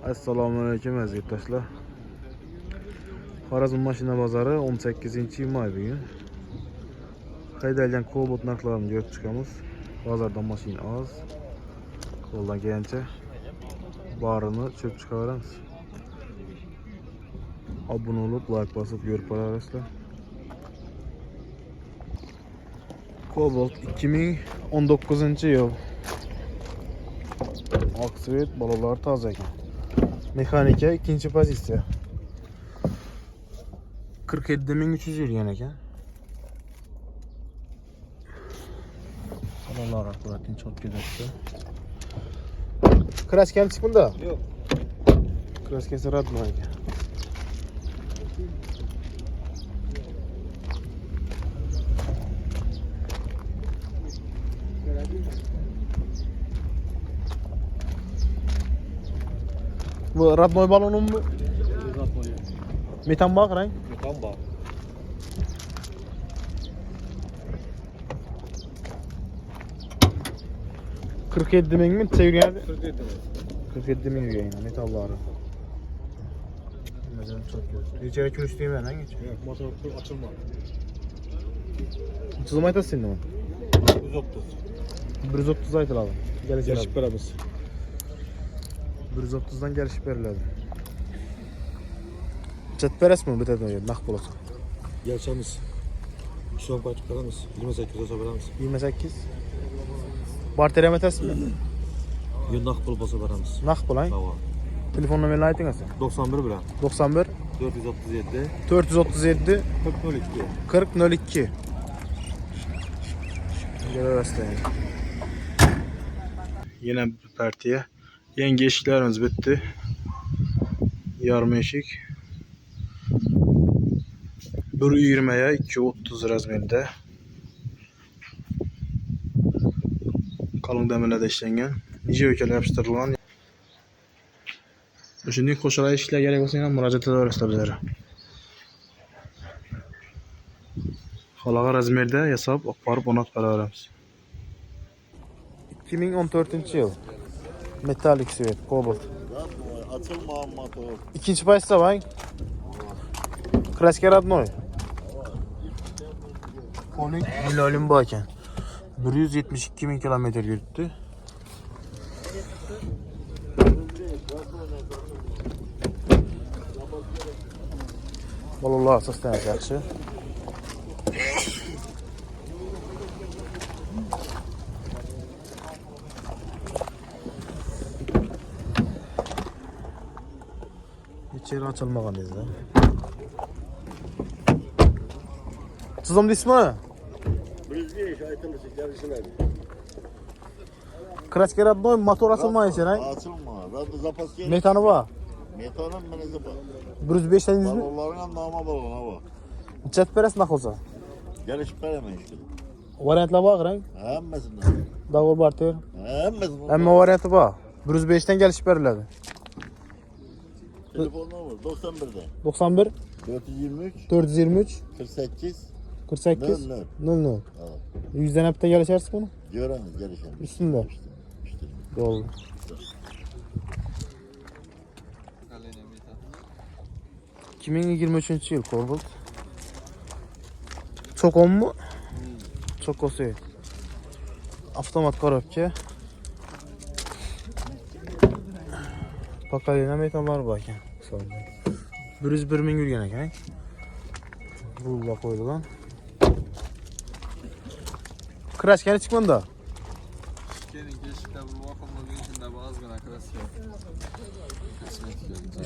Assalomu alaykum aziz yurtdoshlar. Xorazm mashina bozori 18-may bugun. Haydalgan Cobalt narxlarini ko'rib chiqamiz. Bozorda mashina oz. Qo'ldan kelgancha barini chop chiqaramiz. Abone olup like basıp görüp arkadaşlar. Cobalt 2019 yıl. Aksiyet balalar taze. Mekanika ikinci pozisyon. 47.300 yürüyen eken. Balalar akkuratın çok güzel. Kraskeli çık bunda? Yok. Kraskesi radma eken. Bu radnoy balonun mu? Radnoy. Metan bak renk. Metan bak. $47 bin mi? Çeviriyordu. 47 mi? 47 bin yine metalları. Mesela çok güzel. İçeri külüş değil mi lan geç? Yok, motor açılma. Çizim aytasın şimdi mi? 130. 130 aytıl abi. Gelişip veremiz. 130'dan gelişip veriladi. Chat beres mi? Bitedi mi? Naq bo'lsa. Gelişemiz. Şu an kaçıp veremiz. 28 olsa veremiz. 28. Barter emetasın mı? Yundak bul basa veremiz. Naq bo'lang. Tamam. Telefon numaranı ayting asa. 91 bilen. 91 437 437 40 02. 40 02. Görüyorsunuz. Yine bir partiye. Yeni eşiklerimiz bitti. Yarım eşik. 1.20'ye 2.30 razmerinde. Kalın demirle de işlengen. Nice ülkeler yapıştırılan. Şimdi koşulay işler gerek olsa yine müracaat ederiz bizlere. Halaga razmerde yasap aparıp onat kararımız. 2014 yıl. Metalik sivet, Cobalt. Açılma motor. İkinci paysa var. Krasker adnoy. Onun milalim bakken. 172 bin kilometre yürüttü. Balalar asasdan yaxşı. İçeri açılmagan dedi. Sızım ismi? Krasker adnoy motor açılmayı sen ay. Açılma. Radyo zapas gel. Metanı var. Metanın beni zapas. 105'ten 100 bin. Balonların nama balona var. Chat peres nak olsa. Gelişip vereme işte. Variantlar var renk. Hemmesinden. Davul barter. Hemmesinden. Ama variantı var. 105'ten gelişip veriladi. Telefonlar var. 91'de. 91 423 423 48 48 00. 00. Evet. 100'den hepte gelişersin bunu. Göremiz gelişelim. Üstünde. İşte. Doğru. ...2023 yıl Cobalt. Çok on mu? Çok o şey. Avtomat korobka. Pakalina metallar var ekan. 101 ming yurgan ekan. Rulla qo'yilgan. Kraskani chiqmanda. Keling kelishda bu voqea bo'lgan shunda ozgina kraska.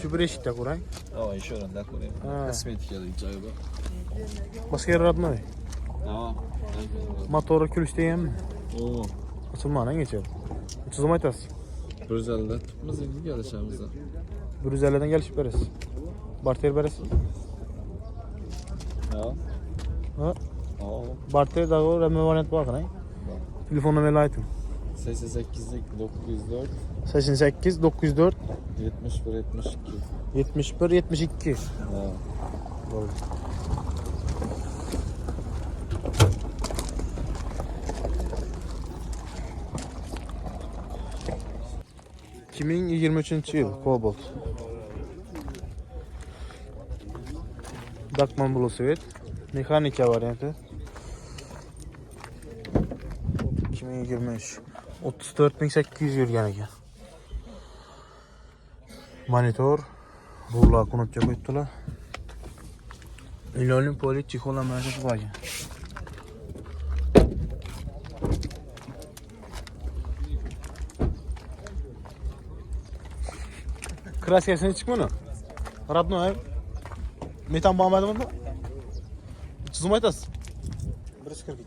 Shu bir eshikda ko'rang. Ha, o'sha o'rinda ko'rayman. Ha. Kosmetikalik joyi bor. Boshqa yer radnoy. Ha. Motori kulish deganmi? O. Ochilmagan kecha. 30 so'm aytasiz. 150 tutmiz endi kelishamiz. 150 dan kelishib berasiz. Barter berasiz. Ha. Ha? Ha. Barter da'vo variant bor qarang. Telefon numarini ayting. 88 904 88 904 71 72. 71 72. Ha. Bo'ldi. 2023 2023 yıl Cobalt. Dakman Blue Sweat. Mekanika variantı. 2023. 34.800 yurgan ekan. Monitor. Rullar knopka qo'yibdilar. Ilonli polit chexollanmasi bor ekan. Kraskasini chiq buni. Radnoy. Metan bo'lmadi bunda. Chizim aytasiz. 142.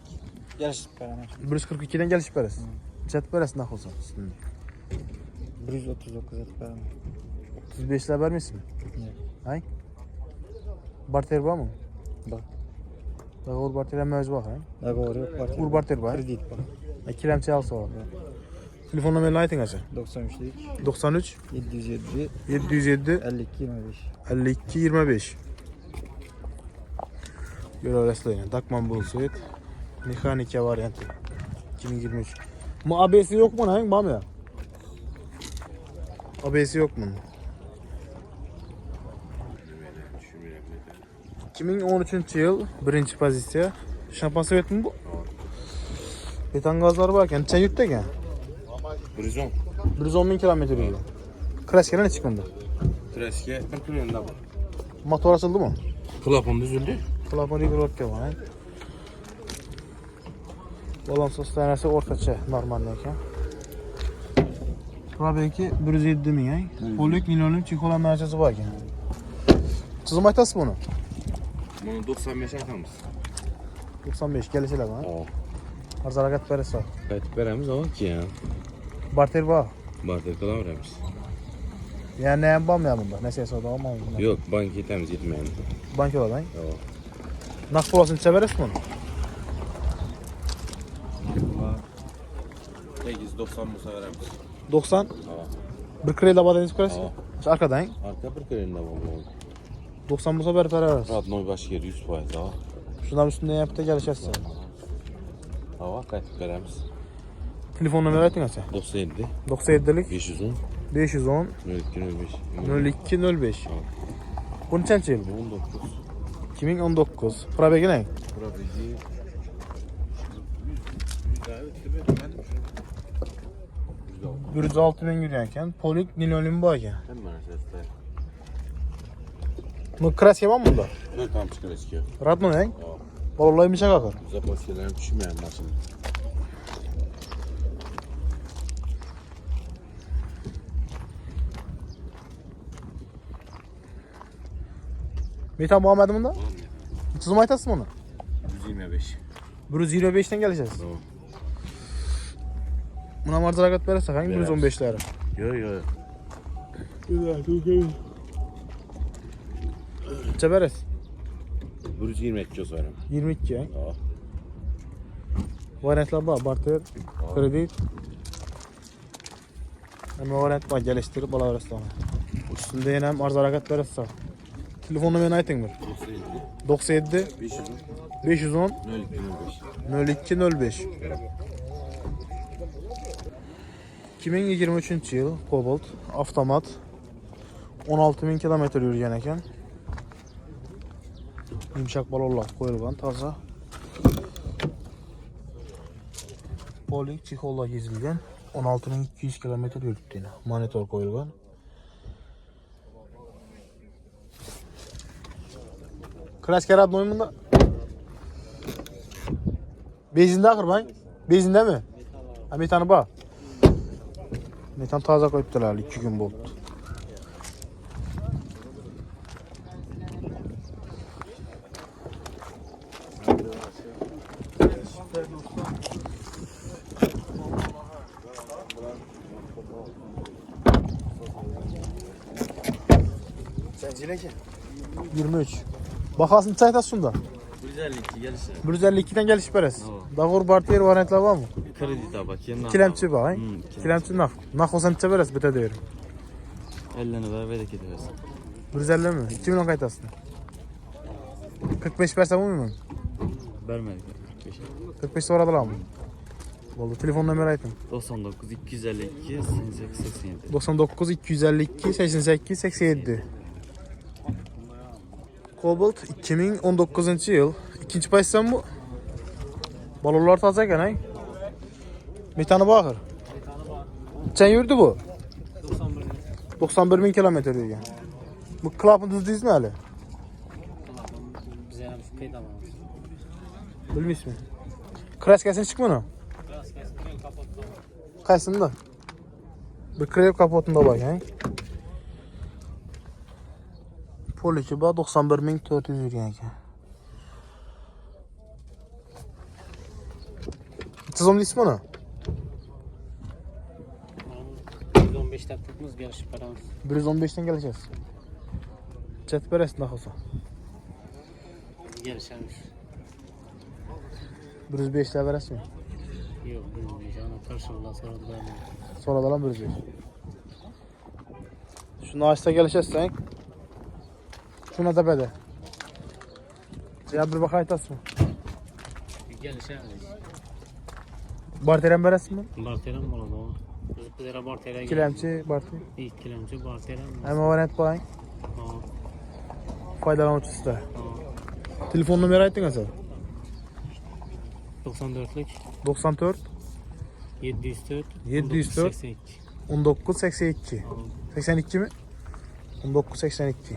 Yarışıp beraber. 142 dan kelishib berasiz. Chat berasiz naq olsa. 139 atıp beraber. 35 lar bermaysizmi? Yo'q. Hay? Barter bormi? Bor. Dogovor barter ham mavjud bor, hay? Dogovor yok. Barter. Ur barter bor. Kredit bor. Ikkilamchi alsa bor. Telefon nomerini ayting aka. 93'lik 93 707 707 52 25. 52 25. Görüyorsunuz Dakman Bullseye mekanika variantı 2023. Bu ABS'i yok mu lan? Var mı ya? ABS'i yok mu? 2013 yıl birinci pozisiya. Şampan Sovet mi bu? Beton gazları var ekan, necha yurtda ekan? 110. 110 bin kilometre yurdi. Kraskana ne çıkındı? Kreske 40 yılında bu. Motor açıldı mı? Klapon düzüldü. Klapon regulatga var. Balon sostanasi o'rtacha normal ekan. Probeki 107 ming ay. Polik linolin chexollanmasi bor ekan. Chizim aytasiz buni? Bunu 95 atamiz. 95 kelishlar bor. Arz harakat berasiz. Qaytib beramiz ama ki ya. Barter bor. Barter qilaveramiz. Yani ham bormi bunda? Nasiya savdo olmaymi? Yo'q, bank yetamiz, yetmaydi. Bank yo'qdan. Yo'q. Naqd pulasini chaberasiz buni? 890 bo'lsa beramiz. 90. Ha. Bir kredi abadeniz kurası. Ha. Şu arkadan. Arka bir kremde var. 90 bulsa berip veririz. Radnoy başı yeri 100%, ha. Şundan üstünde yapıp da gelişersin. Hava qaytib beramiz. Telefon numara ayting aka. 97 97'lik 510 510 0205. 0205. Bu nechanchi yil? 19. 2019. Probegi ne? Probegi 106 bin yurgan ekan. Polik linoleum bor ekan. Hamma narsasi. Bu kraska bormi bunda? Yo'q, tam chiqarishga. Radno ne? Bolalar akır. Zapaskalarni tushmayman mashina. Metan bo'lmadi bunda? Tuzum aytasizmi buni? 125. 125 dan kelishasiz. Tamam. Buna marz harakat berasiz, hangi 115 lira? Yo'q, yo'q. Necha berasiz? 122 olsa beraman. 22 Ha. variantlar bor, barter, kredit. Hamma variant bor, geliştirib olaverasiz. Ustida yana ham arz harakat berasiz. Telefon numarini ayting bir. 97 510 0205. 2023 yıl Cobalt avtomat 16.000 kilometre yurgan ekan. Yumshoq balonlar qo'yilgan, toza. Polik chexollar yezilgan. 16.200 kilometre yuribdi. Monitor qo'yilgan. Kraska radnoy bunda. Benzinde akır bak. Benzinde mi? Ha, metanı bak. Metan taze koyuptular 2 gün bo'ldi. Sen 23. Bakasın çay tasında. 152 gelişi. 152'den geliş beresiz. Davur barter variantlar var mı? Kredi tabi. Kilemçi var, hay? Kilemçi nak. Nak olsa neçe beresiz bite diyorum. 50'ni ver bereket versin. 150 mi? 2010 kaytasın. 45 verse bu mu? Vermedik. 45 sonra da mı? Oldu. Telefon numarayı aytın. 99 252 88 87. 99 252 88 87. Cobalt 2019 yıl. İkinci paysan bu. Balonlar taze ekan ay. Metanı bakır. Çen yurdu bu? 91.000 kilometre diyor. Bu klapın düz değil mi hali? Bize hem şu kayıt alamaz. Bilmiş mi? Kraskasını çıkma onu. Kaysında? Bir krev kapotunda bak yani. Pol 2 ba 91.400 yurgan ekan. 310 ismi onu? 115 dakikamiz gelişip paramız. 115'ten geleceğiz. Chat beresin daha olsa. Gelişemiz. 105'te veresin mi? Yok, 115. Ana karşılıkla sonra da vermiyor. Sonra da lan 105. Şunu açsa gelişirsen. Şuna da bede. Ya bir bakay tasma. Gelişemiz. Barteren beresin mi? Barteram oladı o. Bizlere bartera Kilemçi bartı. İlk kilemci barteram. Ama variant bayın. Ha. Faydalanmak usta. Ha. Telefon numarayı aytın asal. 94'lük 94 704 704 82. 19 82. Ha. 82 mi? 19 82.